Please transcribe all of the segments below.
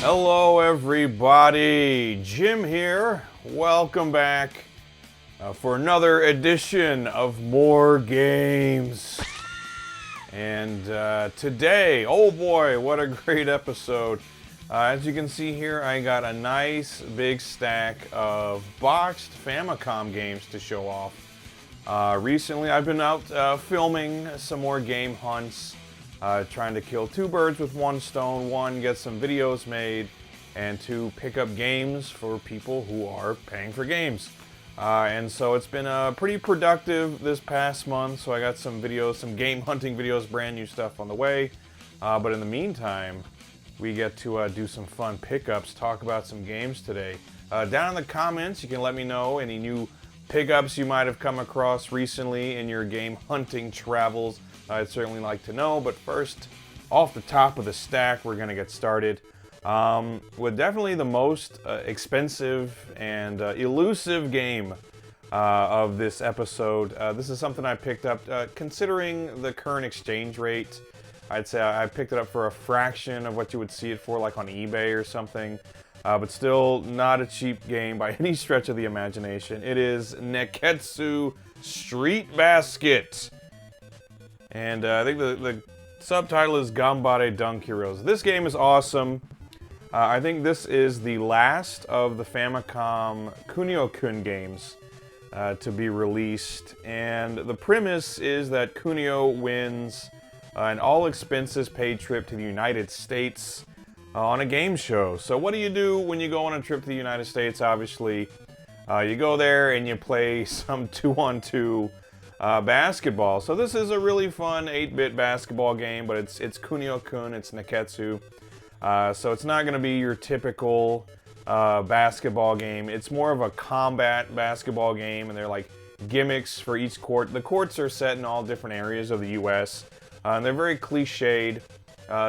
Hello everybody, Jim here. Welcome back for another edition of More Games. And today, oh boy, what a great episode. As you can see here, I got a nice big stack of boxed Famicom games to show off. Recently I've been out filming some more game hunts. Trying to kill two birds with one stone. One, get some videos made, and two, pick up games for people who are paying for games. And so it's been pretty productive this past month, so I got some videos, some game hunting videos, brand new stuff on the way. But in the meantime, we get to do some fun pickups, talk about some games today. Down in the comments, you can let me know any new pickups you might have come across recently in your game hunting travels. I'd certainly like to know, but first, off the top of the stack, we're going to get started with definitely the most expensive and elusive game of this episode. This is something I picked up considering the current exchange rate. I'd say I picked it up for a fraction of what you would see it for, like on eBay or something, but still not a cheap game by any stretch of the imagination. It is Nekketsu Street Basket. And I think the subtitle is Gambare Dunk Heroes. This game is awesome. I think this is the last of the Famicom Kunio-kun games to be released. And the premise is that Kunio wins an all-expenses-paid trip to the United States on a game show. So what do you do when you go on a trip to the United States? Obviously, you go there and you play some 2-on-2 basketball. So this is a really fun 8-bit basketball game, but it's Kunio-kun, it's Nekketsu. So it's not going to be your typical basketball game. It's more of a combat basketball game, and they're like gimmicks for each court. The courts are set in all different areas of the US, and they're very cliched.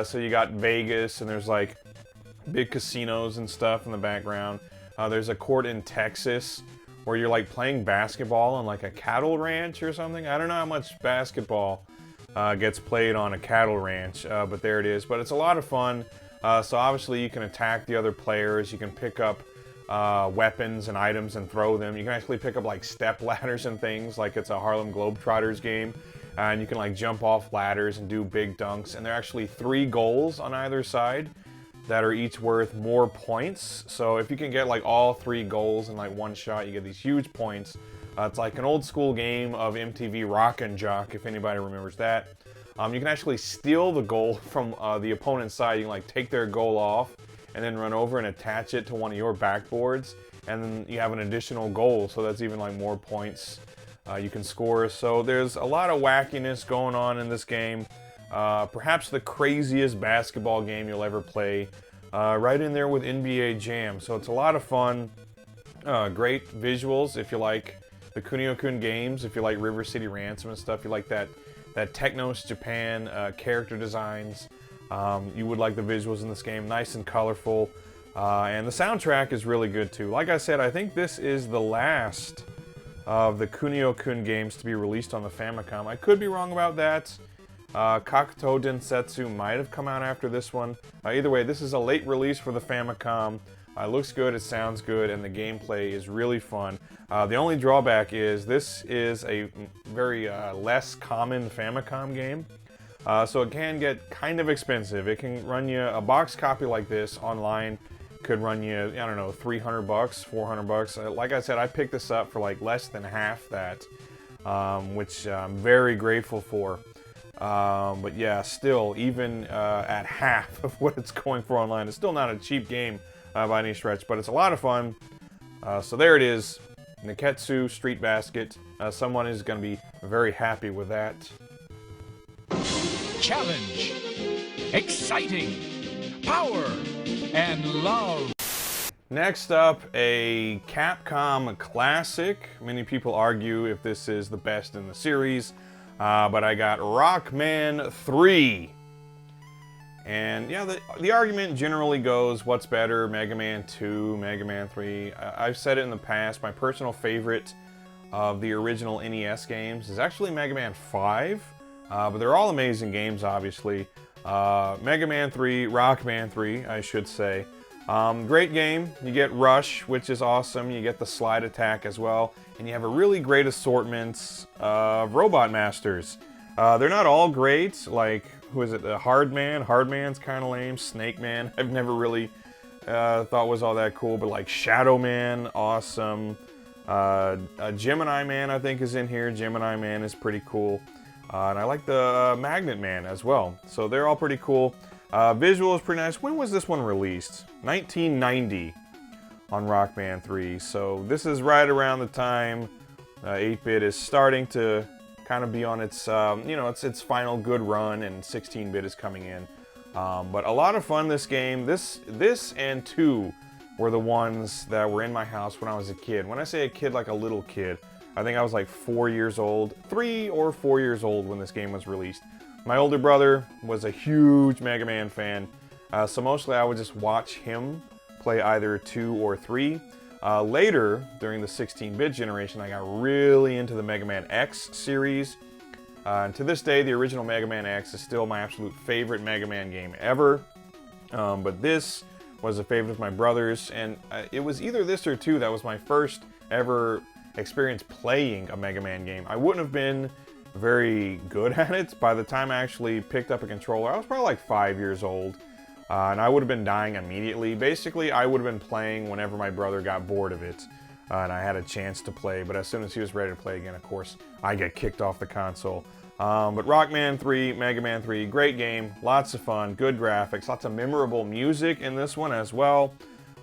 So you got Vegas, and there's like big casinos and stuff in the background. There's a court in Texas where you're like playing basketball on like a cattle ranch or something. I don't know how much basketball gets played on a cattle ranch, but there it is. But it's a lot of fun. So obviously you can attack the other players. You can pick up weapons and items and throw them. You can actually pick up like step ladders and things, like it's a Harlem Globetrotters game. And you can like jump off ladders and do big dunks. And there are actually 3 goals on either side that are each worth more points. So if you can get like all 3 goals in like one shot, you get these huge points. It's like an old school game of MTV Rock and Jock, if anybody remembers that. You can actually steal the goal from the opponent's side. You can like take their goal off and then run over and attach it to one of your backboards, and then you have an additional goal, so that's even like more points you can score. So there's a lot of wackiness going on in this game. Perhaps the craziest basketball game you'll ever play. Right in there with NBA Jam. So it's a lot of fun. Great visuals if you like the Kunio-kun games. If you like River City Ransom and stuff. You like that Technos Japan character designs. You would like the visuals in this game. Nice and colorful. And the soundtrack is really good too. Like I said, I think this is the last of the Kunio-kun games to be released on the Famicom. I could be wrong about that. Akumajou Densetsu might have come out after this one. Either way, this is a late release for the Famicom. It looks good, it sounds good, and the gameplay is really fun. The only drawback is this is a very less common Famicom game. So it can get kind of expensive. It can run you, a box copy like this online could run you, I don't know, $300, $400. Like I said, I picked this up for like less than half that, which I'm very grateful for. But yeah, still, even at half of what it's going for online, it's still not a cheap game by any stretch, but it's a lot of fun. So there it is, Nekketsu Street Basket. Someone is going to be very happy with that. Challenge, exciting, power, and love. Next up, a Capcom classic. Many people argue if this is the best in the series. But I got Rockman 3. And yeah, the argument generally goes, what's better, Mega Man 2, Mega Man 3? I've said it in the past, my personal favorite of the original NES games is actually Mega Man 5. But they're all amazing games, obviously. Mega Man 3, Rockman 3, I should say. Great game. You get Rush, which is awesome. You get the slide attack as well. And you have a really great assortment of Robot Masters. They're not all great. Like, who is it? Hardman. Hardman's kind of lame. Snake Man, I've never really thought was all that cool. But like Shadow Man, awesome. Gemini Man, I think, is in here. Gemini Man is pretty cool. And I like the Magnet Man as well. So they're all pretty cool. Visual is pretty nice. When was this one released? 1990 on Rockman 3. So this is right around the time 8-bit is starting to kind of be on its, you know, its final good run, and 16-bit is coming in. But a lot of fun, this game. This and 2 were the ones that were in my house when I was a kid. When I say a kid, like a little kid, I think I was like 4 years old, 3 or 4 years old when this game was released. My older brother was a huge Mega Man fan, so mostly I would just watch him play either 2 or 3. Later, during the 16-bit generation, I got really into the Mega Man X series. And to this day, the original Mega Man X is still my absolute favorite Mega Man game ever. But this was a favorite of my brother's, and it was either this or 2 that was my first ever experience playing a Mega Man game. I wouldn't have been very good at it by the time I actually picked up a controller. I was probably like 5 years old, and I would have been dying immediately. Basically, I would have been playing whenever my brother got bored of it, and I had a chance to play. But as soon as he was ready to play again, of course, I get kicked off the console. But Rockman 3, Mega Man 3, great game, lots of fun, good graphics, lots of memorable music in this one as well.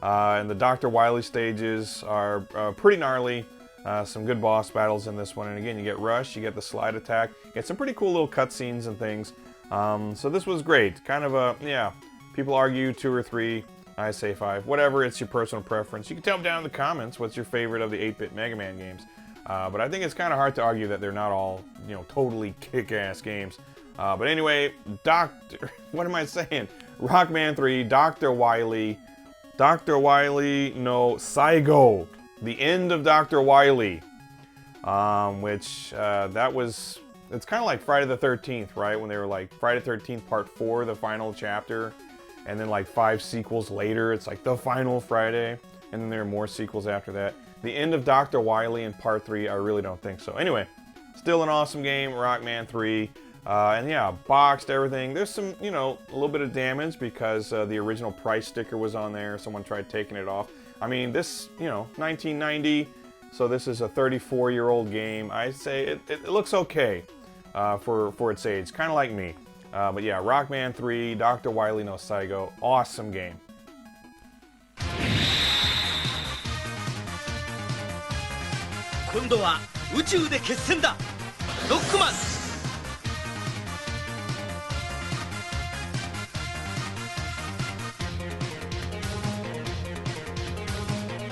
And the Dr. Wily stages are pretty gnarly. Some good boss battles in this one, and again, you get Rush, you get the slide attack, you get some pretty cool little cutscenes and things. So this was great. Kind of a, yeah, people argue 2 or 3, I say 5. Whatever, it's your personal preference. You can tell me down in the comments what's your favorite of the 8-bit Mega Man games. But I think it's kind of hard to argue that they're not all, you know, totally kick-ass games. But anyway, what am I saying? Rockman 3, Dr. Wily no Saigo. The end of Dr. Wily, which that was, it's kind of like Friday the 13th, right? When they were like Friday the 13th Part 4, the final chapter, and then like 5 sequels later, it's like the final Friday, and then there are more sequels after that. The end of Dr. Wily in Part 3, I really don't think so. Anyway, still an awesome game, Rockman 3, and yeah, boxed, everything. There's some, you know, a little bit of damage because the original price sticker was on there. Someone tried taking it off. I mean, this, you know, 1990, so this is a 34-year-old game. I'd say it looks okay for its age, kind of like me. But yeah, Rockman 3, Dr. Wily no Saigo, awesome game. 今度は宇宙で決戦だ。ロックマン。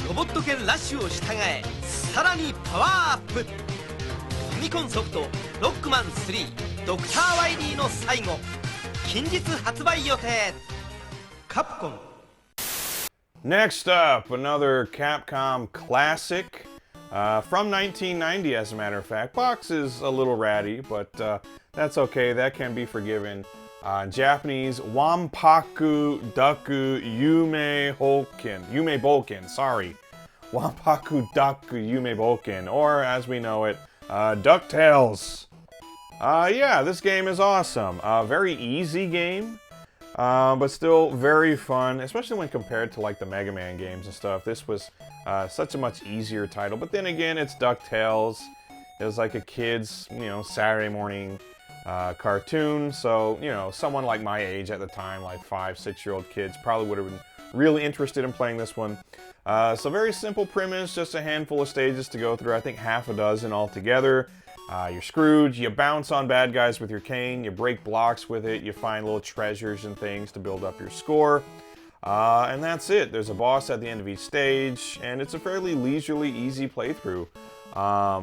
ロボット犬ラッシュを従え、さらにパワーアップ。ファミコンソフトロックマン3ドクター・ワイリーの最後、近日発売予定。カプコン。 Next up, another Capcom classic from 1990, as a matter of fact. Box is a little ratty, but that's okay. That can be forgiven. Japanese, Wanpaku Daku Yume Boken, sorry. Wanpaku Daku Yume Boken, or as we know it, Ducktales. Yeah, this game is awesome. Very easy game. But still very fun, especially when compared to like the Mega Man games and stuff. This was such a much easier title. But then again, it's DuckTales. It was like a kid's, you know, Saturday morning cartoon. So, you know, someone like my age at the time, like 5, 6-year-old kids, probably would have been really interested in playing this one. So very simple premise, just a handful of stages to go through. I think half a dozen altogether. You're Scrooge, you bounce on bad guys with your cane, you break blocks with it, you find little treasures and things to build up your score. And that's it. There's a boss at the end of each stage, and it's a fairly leisurely, easy playthrough.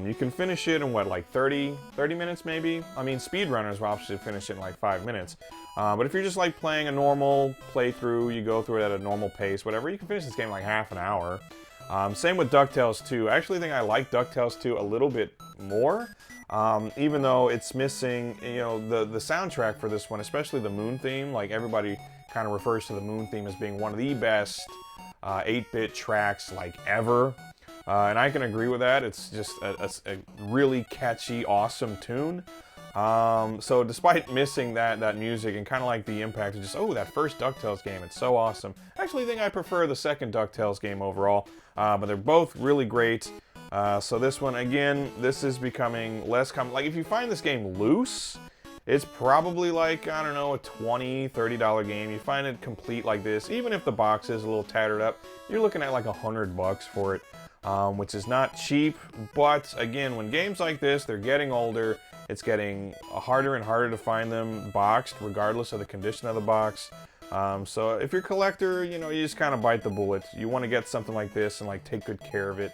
You can finish it in what, like 30 minutes maybe? I mean, speedrunners will obviously finish it in like 5 minutes. But if you're just like playing a normal playthrough, you go through it at a normal pace, whatever, you can finish this game in like half an hour. Same with DuckTales 2. I actually think I like DuckTales 2 a little bit more. Even though it's missing, you know, the soundtrack for this one, especially the Moon theme. Like, everybody kind of refers to the Moon theme as being one of the best 8-bit tracks, like, ever. And I can agree with that. It's just a really catchy, awesome tune. So despite missing that music and kind of like the impact of just, oh, that first DuckTales game, it's so awesome. I actually think I prefer the second DuckTales game overall, but they're both really great. So this one, again, this is becoming less common. Like, if you find this game loose, it's probably like, I don't know, a $20, $30 game. You find it complete like this, even if the box is a little tattered up, you're looking at like $100 for it. Which is not cheap, but again, when games like this, they're getting older, it's getting harder and harder to find them boxed, regardless of the condition of the box. So if you're a collector, you know, you just kind of bite the bullet. You want to get something like this and like take good care of it,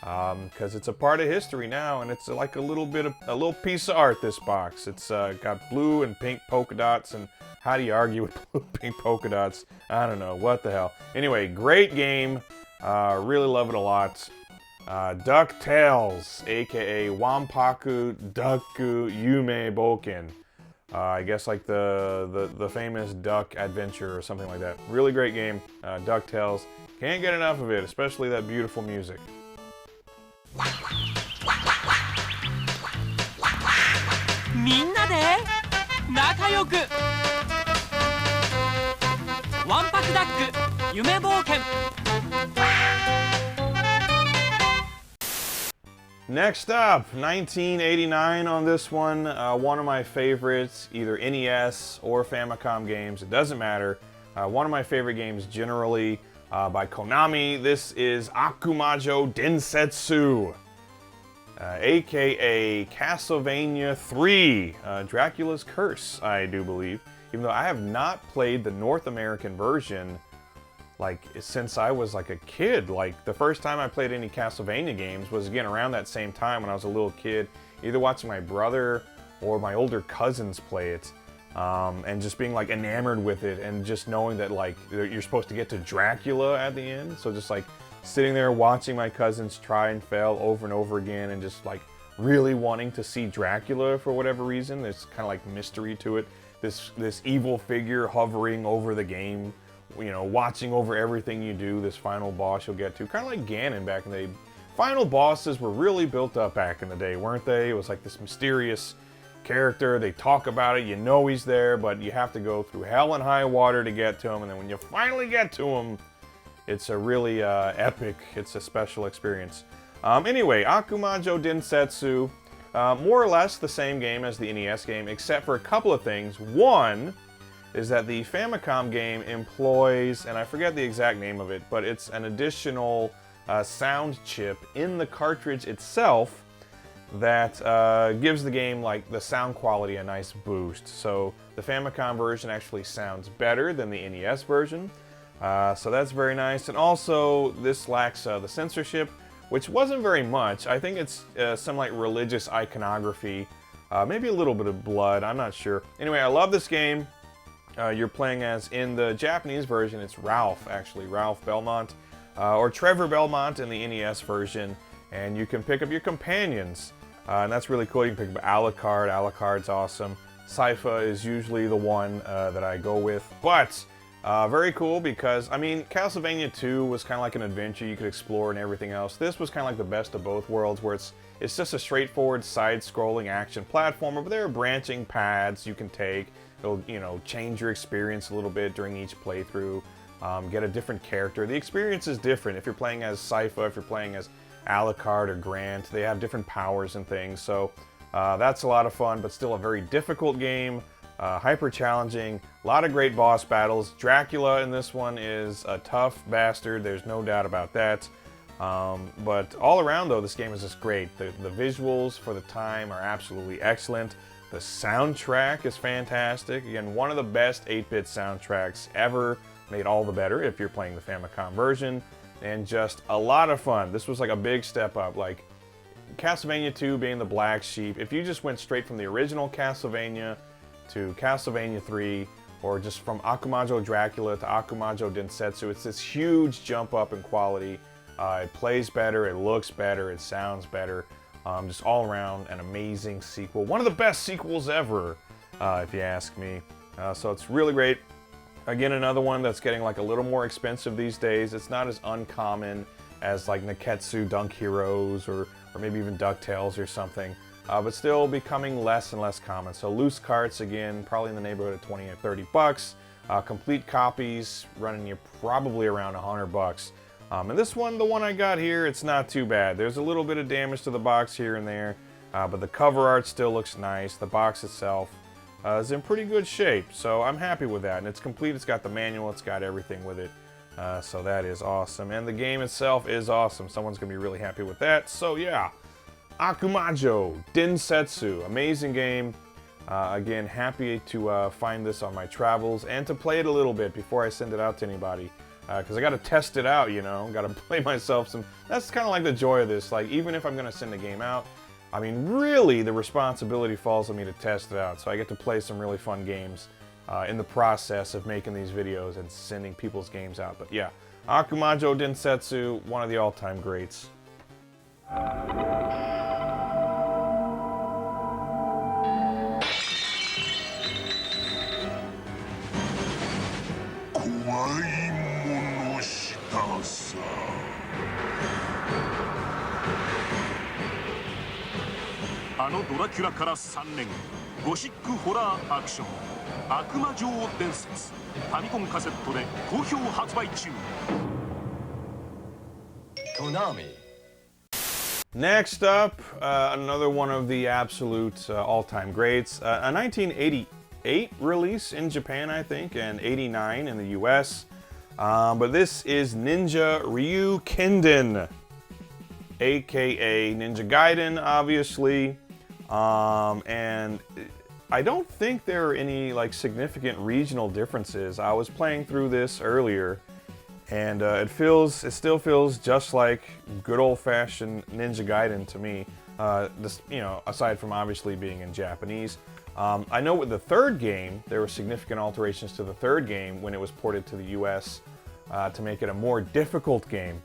because it's a part of history now, and it's like a little piece of art. This box, it's got blue and pink polka dots, and how do you argue with blue and pink polka dots? I don't know, what the hell. Anyway, great game. Really love it a lot. Ducktales, aka Wanpaku Ducku Yume Boken. I guess like the famous duck adventure or something like that. Really great game. Ducktales. Can't get enough of it, especially that beautiful music. みんなで仲良くわんぱくダック夢冒険 Next up, 1989 on this one. One of my favorites, either NES or Famicom games, it doesn't matter. One of my favorite games generally by Konami. This is Akumajou Densetsu, aka Castlevania 3, Dracula's Curse, I do believe. Even though I have not played the North American version like since I was like a kid. Like, the first time I played any Castlevania games was, again, around that same time when I was a little kid, either watching my brother or my older cousins play it, and just being like enamored with it, and just knowing that like you're supposed to get to Dracula at the end. So just like sitting there watching my cousins try and fail over and over again, and just like really wanting to see Dracula for whatever reason. There's kind of like mystery to it. This evil figure hovering over the game, you know, watching over everything you do, this final boss you'll get to. Kind of like Ganon back in the day. Final bosses were really built up back in the day, weren't they? It was like this mysterious character. They talk about it, you know he's there, but you have to go through hell and high water to get to him. And then when you finally get to him, it's a really epic, it's a special experience. Anyway, Akumajou Densetsu, more or less the same game as the NES game, except for a couple of things. One is that the Famicom game employs, and I forget the exact name of it, but it's an additional sound chip in the cartridge itself that gives the game, like, the sound quality a nice boost. So the Famicom version actually sounds better than the NES version, so that's very nice. And also, this lacks the censorship, which wasn't very much. I think it's some like religious iconography, maybe a little bit of blood, I'm not sure. Anyway, I love this game. You're playing as, in the Japanese version, it's Ralph, actually, Ralph Belmont, or Trevor Belmont in the NES version, and you can pick up your companions, and that's really cool. You can pick up Alucard. Alucard's awesome. Sypha is usually the one that I go with, but very cool because, I mean, Castlevania 2 was kind of like an adventure you could explore and everything else. This was kind of like the best of both worlds, where it's just a straightforward side-scrolling action platformer, but there are branching paths you can take. It'll, you know, change your experience a little bit during each playthrough, get a different character. The experience is different if you're playing as Sypha, if you're playing as Alucard or Grant. They have different powers and things, so that's a lot of fun, but still a very difficult game, hyper challenging, a lot of great boss battles. Dracula in this one is a tough bastard, there's no doubt about that. But all around, though, this game is just great. The visuals for the time are absolutely excellent. The soundtrack is fantastic. Again, one of the best 8-bit soundtracks ever, made all the better if you're playing the Famicom version, and just a lot of fun. This was like a big step up, like Castlevania 2 being the black sheep. If you just went straight from the original Castlevania to Castlevania 3, or just from Akumajou Dracula to Akumajou Densetsu, it's this huge jump up in quality. It plays better, it looks better, it sounds better. Just all around an amazing sequel. One of the best sequels ever, if you ask me. So it's really great. Again, another one that's getting like a little more expensive these days. It's not as uncommon as like Nekketsu, Dunk Heroes, or maybe even Ducktales or something. But still becoming less and less common. So loose carts, again, probably in the neighborhood of 20 or 30 bucks. Complete copies running you probably around 100 bucks. And this one, the one I got here, it's not too bad. There's a little bit of damage to the box here and there, but the cover art still looks nice. The box itself is in pretty good shape, so I'm happy with that. And it's complete, it's got the manual, it's got everything with it. So that is awesome. And the game itself is awesome. Someone's going to be really happy with that. So yeah, Akumajou Densetsu, amazing game. Again, happy to find this on my travels and to play it a little bit before I send it out to anybody. Because I got to test it out, you know, got to play myself some. That's kind of like the joy of this. Like, even if I'm going to send a game out, I mean, really, the responsibility falls on me to test it out. So I get to play some really fun games in the process of making these videos and sending people's games out. But yeah, Akumajou Densetsu, one of the all-time greats. Next up, another one of the absolute all-time greats. A 1988 release in Japan, I think, and 89 in the US. But this is Ninja Ryukenden, aka Ninja Gaiden, obviously. And I don't think there are any like significant regional differences. I was playing through this earlier, and it still feels just like good old-fashioned Ninja Gaiden to me. This, you know, aside from obviously being in Japanese. I know with the third game, there were significant alterations to the third game when it was ported to the US to make it a more difficult game.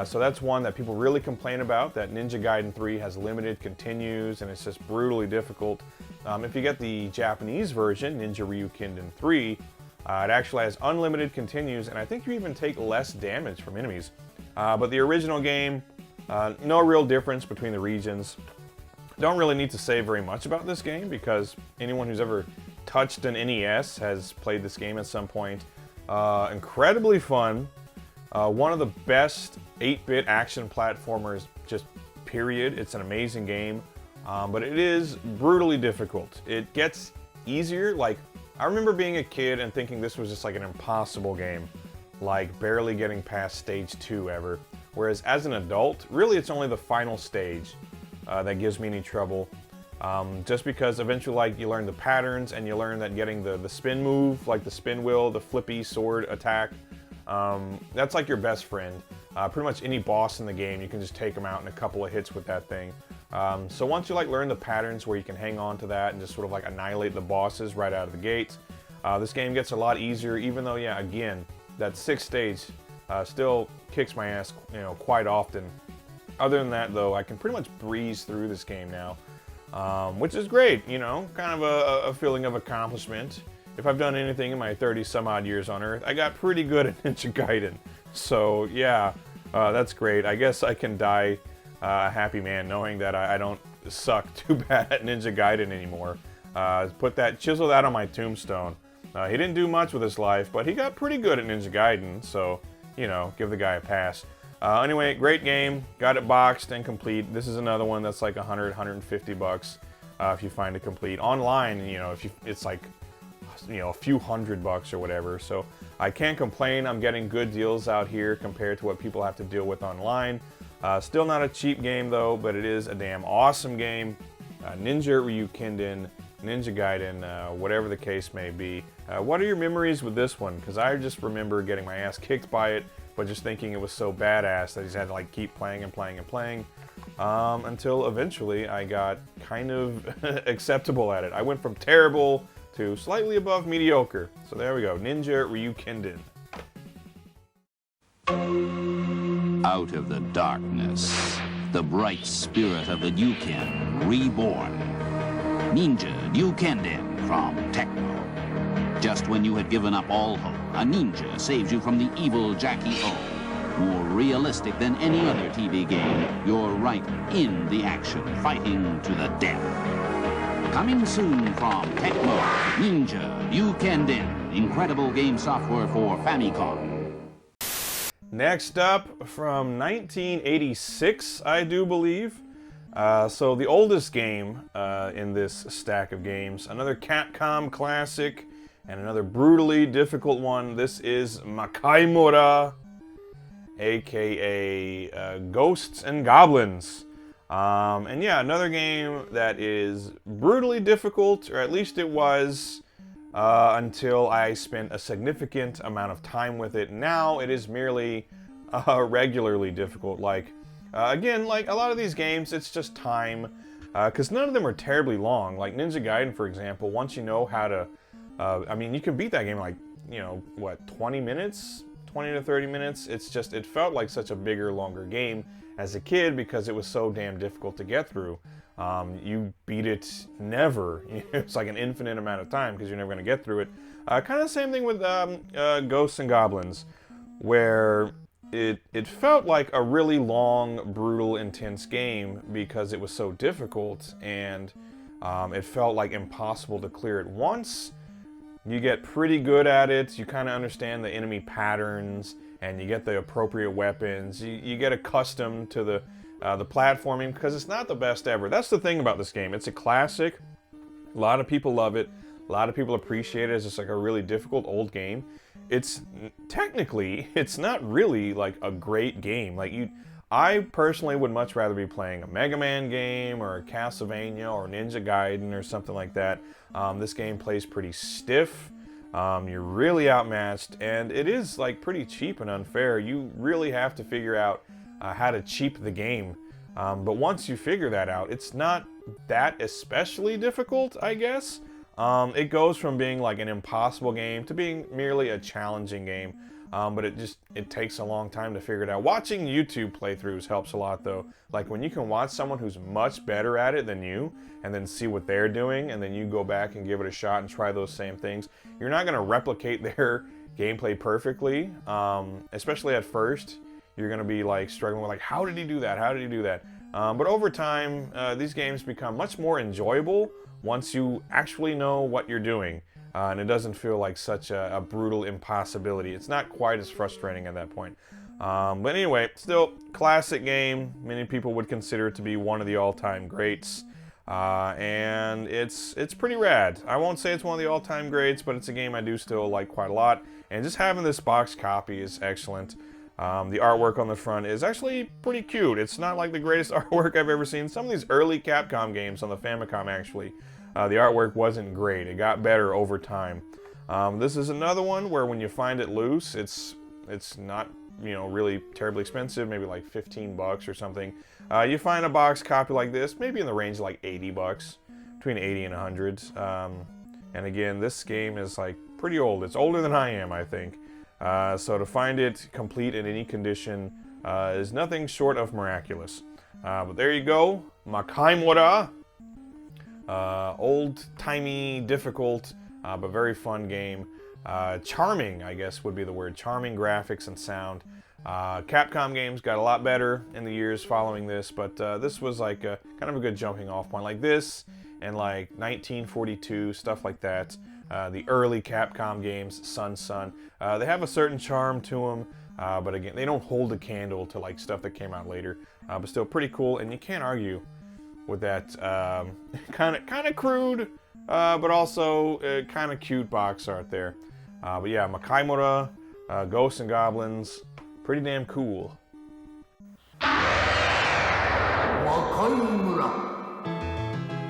So that's one that people really complain about, that Ninja Gaiden 3 has limited continues and it's just brutally difficult. If you get the Japanese version, Ninja Ryukenden 3, it actually has unlimited continues, and I think you even take less damage from enemies. But the original game, no real difference between the regions. Don't really need to say very much about this game because anyone who's ever touched an NES has played this game at some point. Incredibly fun. One of the best 8-bit action platformers, just period. It's an amazing game, but it is brutally difficult. It gets easier. Like, I remember being a kid and thinking this was just like an impossible game, like barely getting past stage 2 ever. Whereas as an adult, really it's only the final stage that gives me any trouble. Just because eventually, like, you learn the patterns and you learn that getting the spin move, like the spin wheel, the flippy sword attack, that's like your best friend. Pretty much any boss in the game, you can just take them out in a couple of hits with that thing. So once you like learn the patterns where you can hang on to that and just sort of like annihilate the bosses right out of the gate, this game gets a lot easier, even though, yeah, again, that 6th stage still kicks my ass, you know, quite often. Other than that, though, I can pretty much breeze through this game now, which is great, you know, kind of a feeling of accomplishment. If I've done anything in my 30-some-odd years on Earth, I got pretty good at Ninja Gaiden. So, yeah, that's great. I guess I can die a happy man knowing that I don't suck too bad at Ninja Gaiden anymore. Chisel that on my tombstone. He didn't do much with his life, but he got pretty good at Ninja Gaiden, so, you know, give the guy a pass. Anyway, great game. Got it boxed and complete. This is another one that's like 100, 150 bucks if you find it complete. Online, you know, it's like, you know, a few $100 or whatever. So I can't complain. I'm getting good deals out here compared to what people have to deal with online. Still not a cheap game though, but it is a damn awesome game. Ninja Ryukenden, Ninja Gaiden, whatever the case may be. What are your memories with this one? Because I just remember getting my ass kicked by it, but just thinking it was so badass that I just had to like keep playing and playing and playing until eventually I got kind of acceptable at it. I went from terrible to slightly above mediocre. So there we go, Ninja Ryukenden. Out of the darkness, The bright spirit of the Ryuken reborn. Ninja Ryukenden from Tecmo. Just when you had given up all hope, a ninja saves you from the evil Jackie O. More realistic than any other TV game, you're right in the action, fighting to the death. Coming soon from Tecmo, Ninja Ryukenden. Incredible game software for Famicom. Next up, from 1986, I do believe. So the oldest game in this stack of games, another Capcom classic, and another brutally difficult one. This is Makaimura, aka Ghosts and Goblins. And yeah, another game that is brutally difficult, or at least it was until I spent a significant amount of time with it. Now it is merely regularly difficult. Like, again, like a lot of these games, it's just time, because none of them are terribly long. Like Ninja Gaiden, for example, once you know how to, I mean, you can beat that game in like, you know, what, 20 minutes? 20 to 30 minutes? It's just, it felt like such a bigger, longer game as a kid because it was so damn difficult to get through. You beat it never. It's like an infinite amount of time because you're never going to get through it. Kind of the same thing with Ghosts and Goblins, where it felt like a really long, brutal, intense game because it was so difficult, and it felt like impossible to clear it. Once you get pretty good at it, you kind of understand the enemy patterns, and you get the appropriate weapons. You get accustomed to the platforming, because it's not the best ever. That's the thing about this game. It's a classic. A lot of people love it. A lot of people appreciate it as just like a really difficult old game. It's technically, it's not really like a great game. Like I personally would much rather be playing a Mega Man game or a Castlevania or Ninja Gaiden or something like that. This game plays pretty stiff. You're really outmatched, and it is like pretty cheap and unfair. You really have to figure out how to cheap the game. But once you figure that out, it's not that especially difficult, I guess. It goes from being like an impossible game to being merely a challenging game. But it takes a long time to figure it out. Watching YouTube playthroughs helps a lot, though. Like when you can watch someone who's much better at it than you, and then see what they're doing, and then you go back and give it a shot and try those same things. You're not going to replicate their gameplay perfectly, especially at first. You're going to be like struggling with like, how did he do that? How did he do that? But over time, these games become much more enjoyable once you actually know what you're doing. And it doesn't feel like such a brutal impossibility. It's not quite as frustrating at that point. But anyway, still, classic game. Many people would consider it to be one of the all-time greats. And it's pretty rad. I won't say it's one of the all-time greats, but it's a game I do still like quite a lot. And just having this box copy is excellent. The artwork on the front is actually pretty cute. It's not like the greatest artwork I've ever seen. Some of these early Capcom games on the Famicom, actually, the artwork wasn't great. It got better over time. This is another one where when you find it loose, it's not, you know, really terribly expensive, maybe like 15 bucks or something. You find a box copy like this, maybe in the range of like 80 bucks, between 80 and 100. And again, this game is like pretty old. It's older than I am, I think. So to find it complete in any condition is nothing short of miraculous. But there you go, Makaimura. Old-timey, difficult, but very fun game. Charming, I guess would be the word. Charming graphics and sound. Capcom games got a lot better in the years following this, but this was like kind of a good jumping off point. Like this and like 1942, stuff like that. The early Capcom games, Sun, they have a certain charm to them, but again, they don't hold a candle to like stuff that came out later. But still pretty cool, and you can't argue with that kind of crude, but also kind of cute box art there. But yeah, Makaimura, Ghosts and Goblins, pretty damn cool.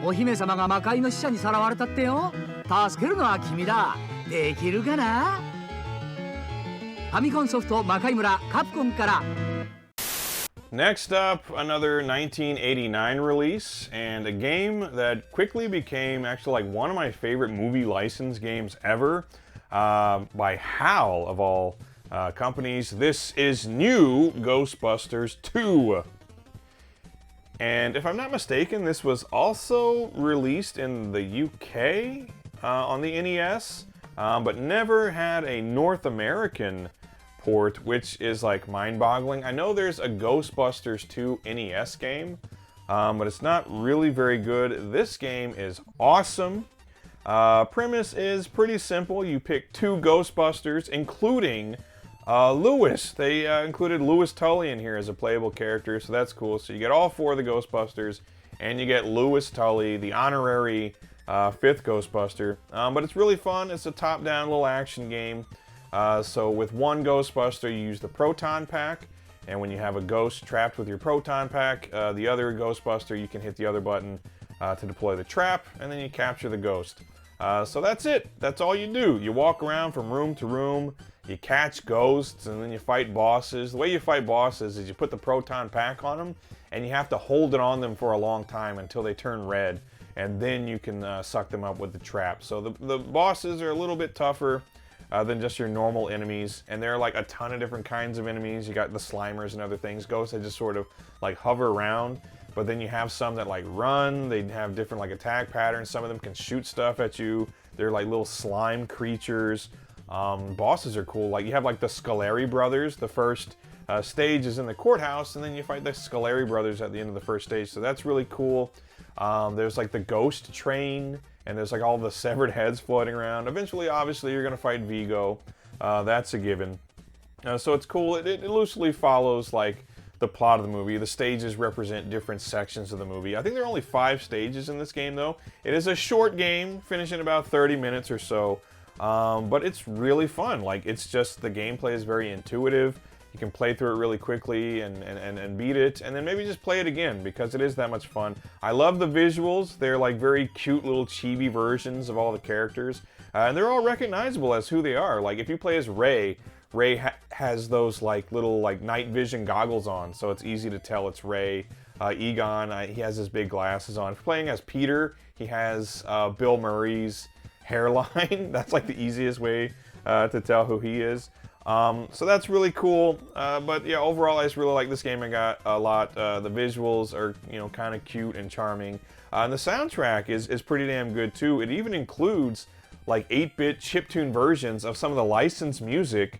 お姫様が魔界の使者にさらわれたってよ。助けるのは君だ。できるかな？ファミコンソフト魔界村カプコンから。 Next up, another 1989 release, and a game that quickly became actually like one of my favorite movie license games ever, by HAL of all companies. This is new Ghostbusters 2. And if I'm not mistaken, this was also released in the UK on the NES, but never had a North American port, which is like mind-boggling. I know there's a Ghostbusters 2 NES game, but it's not really very good. This game is awesome. Premise is pretty simple. You pick 2 Ghostbusters, including Lewis. They included Lewis Tully in here as a playable character, so that's cool. So you get all 4 of the Ghostbusters, and you get Lewis Tully, the honorary 5th Ghostbuster. But it's really fun. It's a top-down little action game. So with one Ghostbuster, you use the Proton Pack, and when you have a ghost trapped with your Proton Pack, the other Ghostbuster, you can hit the other button to deploy the trap, and then you capture the ghost. So that's it. That's all you do. You walk around from room to room, you catch ghosts, and then you fight bosses. The way you fight bosses is you put the Proton Pack on them, and you have to hold it on them for a long time until they turn red, and then you can suck them up with the trap. So the bosses are a little bit tougher than just your normal enemies, and there are like a ton of different kinds of enemies. You got the Slimers and other things. Ghosts that just sort of like hover around, but then you have some that like run. They have different like attack patterns. Some of them can shoot stuff at you. They're like little slime creatures. Bosses are cool. Like you have like the Scoleri brothers. The first stage is in the courthouse, and then you fight the Scoleri brothers at the end of the first stage. So that's really cool. There's like the ghost train, and there's like all the severed heads floating around. Eventually, obviously, you're gonna fight Vigo. That's a given. So it's cool. It loosely follows like the plot of the movie. The stages represent different sections of the movie. I think there are only 5 stages in this game, though. It is a short game, finishing about 30 minutes or so. But it's really fun. Like, it's just, the gameplay is very intuitive. You can play through it really quickly and beat it, and then maybe just play it again, because it is that much fun. I love the visuals. They're like very cute little chibi versions of all the characters. And they're all recognizable as who they are. Like, if you play as Ray, has those like little like night vision goggles on, so it's easy to tell it's Ray. Egon, he has his big glasses on. If you're playing as Peter, he has Bill Murray's hairline. That's like the easiest way to tell who he is. So that's really cool. But yeah, overall, I just really like this game. I got a lot. The visuals are, you know, kind of cute and charming. And the soundtrack is pretty damn good too. It even includes like 8-bit chiptune versions of some of the licensed music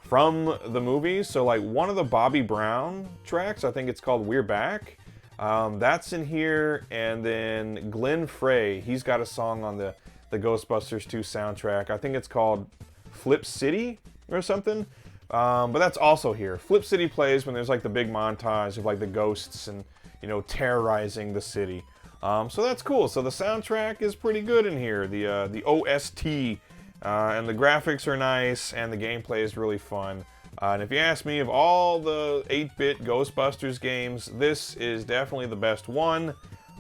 from the movies. So like one of the Bobby Brown tracks, I think it's called We're Back, that's in here. And then Glenn Frey, he's got a song on the Ghostbusters 2 soundtrack. I think it's called Flip City or something, but that's also here. Flip City plays when there's like the big montage of like the ghosts and, you know, terrorizing the city. So that's cool. So the soundtrack is pretty good in here. The OST and the graphics are nice, and the gameplay is really fun. And if you ask me, of all the 8-bit Ghostbusters games, this is definitely the best one.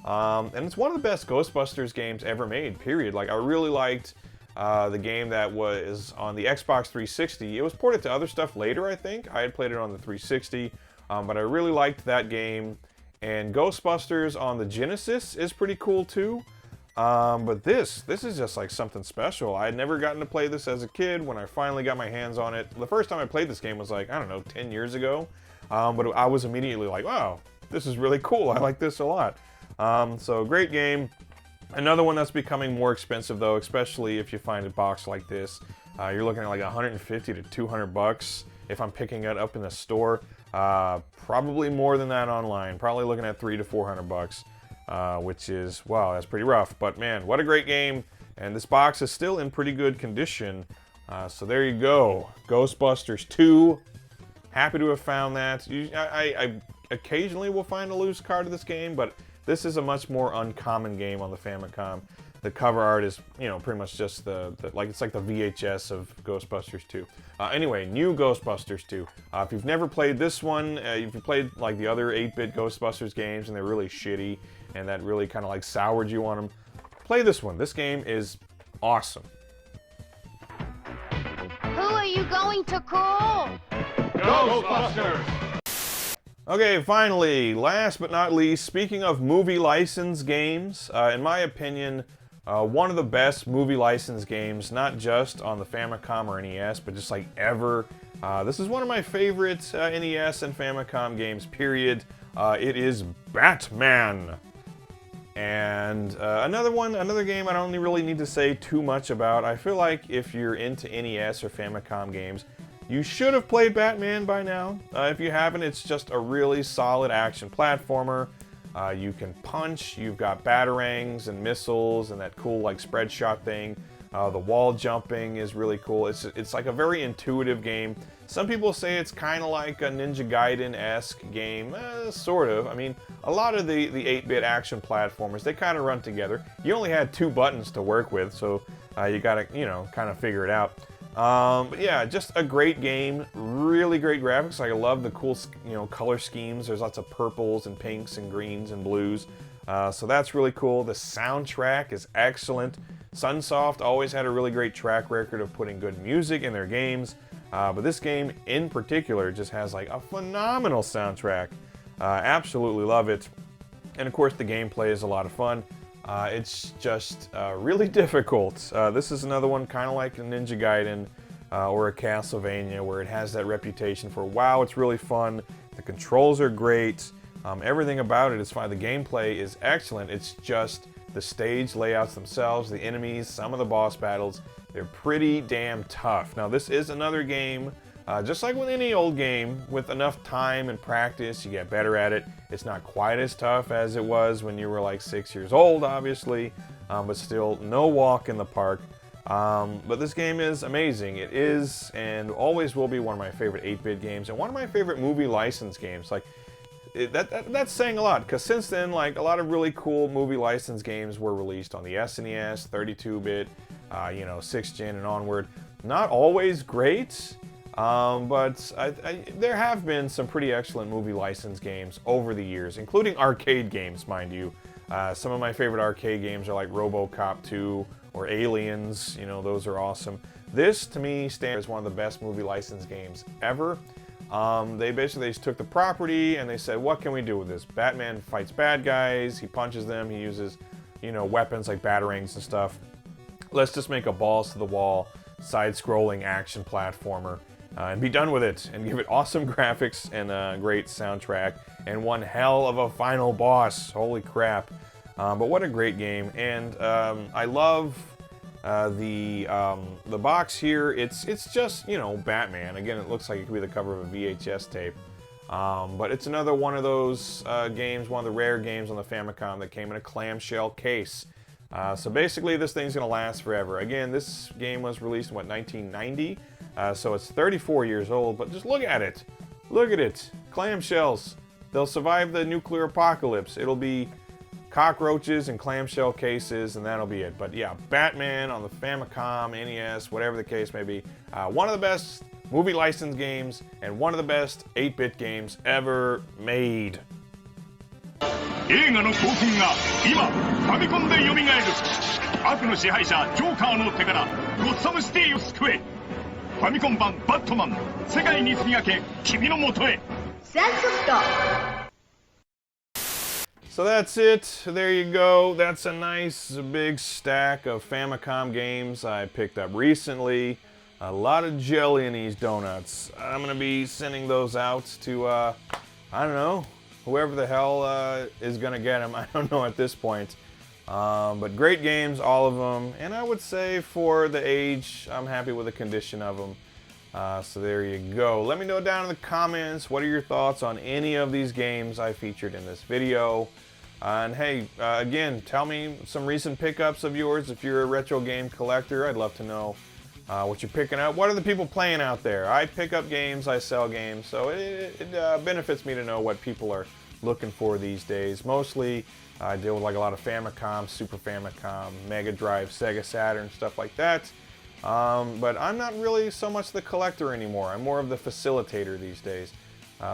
And it's one of the best Ghostbusters games ever made, period. Like, I really liked the game that was on the Xbox 360. It was ported to other stuff later, I think. I had played it on the 360, but I really liked that game. And Ghostbusters on the Genesis is pretty cool too. But this is just like something special. I had never gotten to play this as a kid. When I finally got my hands on it, the first time I played this game was like, I don't know, 10 years ago. But I was immediately like, wow, this is really cool. I like this a lot. So great game. Another one that's becoming more expensive though, especially if you find a box like this. You're looking at like 150 to 200 bucks if I'm picking it up in the store. Probably more than that online. Probably looking at 300 to 400 bucks, which is, wow, that's pretty rough. But man, what a great game. And this box is still in pretty good condition. So there you go. Ghostbusters 2. Happy to have found that. I occasionally will find a loose card of this game, but this is a much more uncommon game on the Famicom. The cover art is, you know, pretty much just it's like the VHS of Ghostbusters 2. Anyway, new Ghostbusters 2. If you've never played this one, if you played like the other 8-bit Ghostbusters games and they're really shitty and that really kind of like soured you on them, play this one. This game is awesome. Who are you going to call? Ghostbusters! Okay, finally, last but not least, speaking of movie license games, in my opinion, one of the best movie license games, not just on the Famicom or NES, but just like ever This is one of my favorite NES and Famicom games, period. It is Batman. And another game I don't really need to say too much about. I feel like if you're into NES or Famicom games, you should have played Batman by now. If you haven't, it's just a really solid action platformer. You can punch, you've got batarangs and missiles and that cool like spread shot thing. The wall jumping is really cool. It's like a very intuitive game. Some people say it's kind of like a Ninja Gaiden-esque game, sort of. I mean, a lot of the 8-bit action platformers, they kind of run together. You only had 2 buttons to work with, so you gotta, kind of figure it out. But yeah, just a great game. Really great graphics. I love the cool, color schemes. There's lots of purples and pinks and greens and blues. So that's really cool. The soundtrack is excellent. Sunsoft always had a really great track record of putting good music in their games. But this game in particular just has like a phenomenal soundtrack. Absolutely love it. And of course the gameplay is a lot of fun. It's just really difficult. This is another one kind of like a Ninja Gaiden or a Castlevania where it has that reputation for, wow, it's really fun. The controls are great. Everything about it is fine. The gameplay is excellent. It's just the stage layouts themselves, the enemies, some of the boss battles, they're pretty damn tough. Now this is another game, just like with any old game, with enough time and practice, you get better at it. It's not quite as tough as it was when you were like 6 years old, obviously, but still no walk in the park. But this game is amazing. It is and always will be one of my favorite 8-bit games and one of my favorite movie license games. Like, that's saying a lot, because since then, like, a lot of really cool movie license games were released on the SNES, 32-bit, 6th gen and onward. Not always great, but there have been some pretty excellent movie license games over the years, including arcade games, mind you. Some of my favorite arcade games are like RoboCop 2 or Aliens, those are awesome. This, to me, stands as one of the best movie license games ever. They basically just took the property and they said, what can we do with this? Batman fights bad guys, he punches them, he uses, weapons like batarangs and stuff. Let's just make a balls to the wall, side-scrolling action platformer and be done with it and give it awesome graphics and a great soundtrack and one hell of a final boss. Holy crap. But what a great game. And I love the box here. It's just, Batman. Again, it looks like it could be the cover of a VHS tape. But it's another one of those games, one of the rare games on the Famicom that came in a clamshell case. So basically, this thing's going to last forever. Again, this game was released in, 1990? So it's 34 years old, but just look at it. Look at it. Clamshells. They'll survive the nuclear apocalypse. It'll be cockroaches and clamshell cases, and that'll be it. But yeah, Batman on the Famicom, NES, whatever the case may be. One of the best movie license games, and one of the best 8-bit games ever made. 映画の興奮が今ファミコンで蘇る悪の支配者ジョーカーの手からゴッサムシティを救えファミコン版バットマン世界に先駆け君のもとへ So that's it. There you go. That's a nice big stack of Famicom games I picked up recently. A lot of jelly in these donuts. I'm going to be sending those out to, I don't know, whoever the hell is going to get them. I don't know at this point. But great games, all of them. And I would say for the age, I'm happy with the condition of them. So there you go. Let me know down in the comments, what are your thoughts on any of these games I featured in this video. And hey, again, tell me some recent pickups of yours. If you're a retro game collector, I'd love to know what you're picking up. What are the people playing out there? I pick up games, I sell games, so it benefits me to know what people are looking for these days. Mostly, I deal with like a lot of Famicom, Super Famicom, Mega Drive, Sega Saturn, stuff like that. But I'm not really so much the collector anymore. I'm more of the facilitator these days.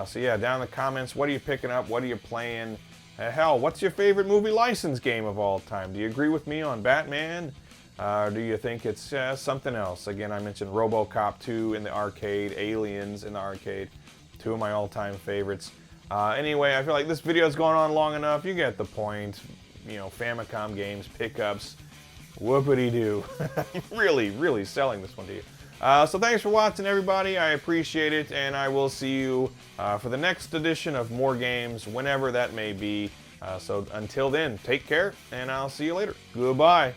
So yeah, down in the comments, what are you picking up? What are you playing? Hell, what's your favorite movie license game of all time? Do you agree with me on Batman? Do you think it's something else? Again, I mentioned RoboCop 2 in the arcade, Aliens in the arcade, two of my all-time favorites. Anyway, I feel like this video's gone on long enough. You get the point. Famicom games, pickups, whoopity-doo. Really, really selling this one to you. So thanks for watching, everybody. I appreciate it, and I will see you for the next edition of More Games, whenever that may be. So until then, take care, and I'll see you later. Goodbye.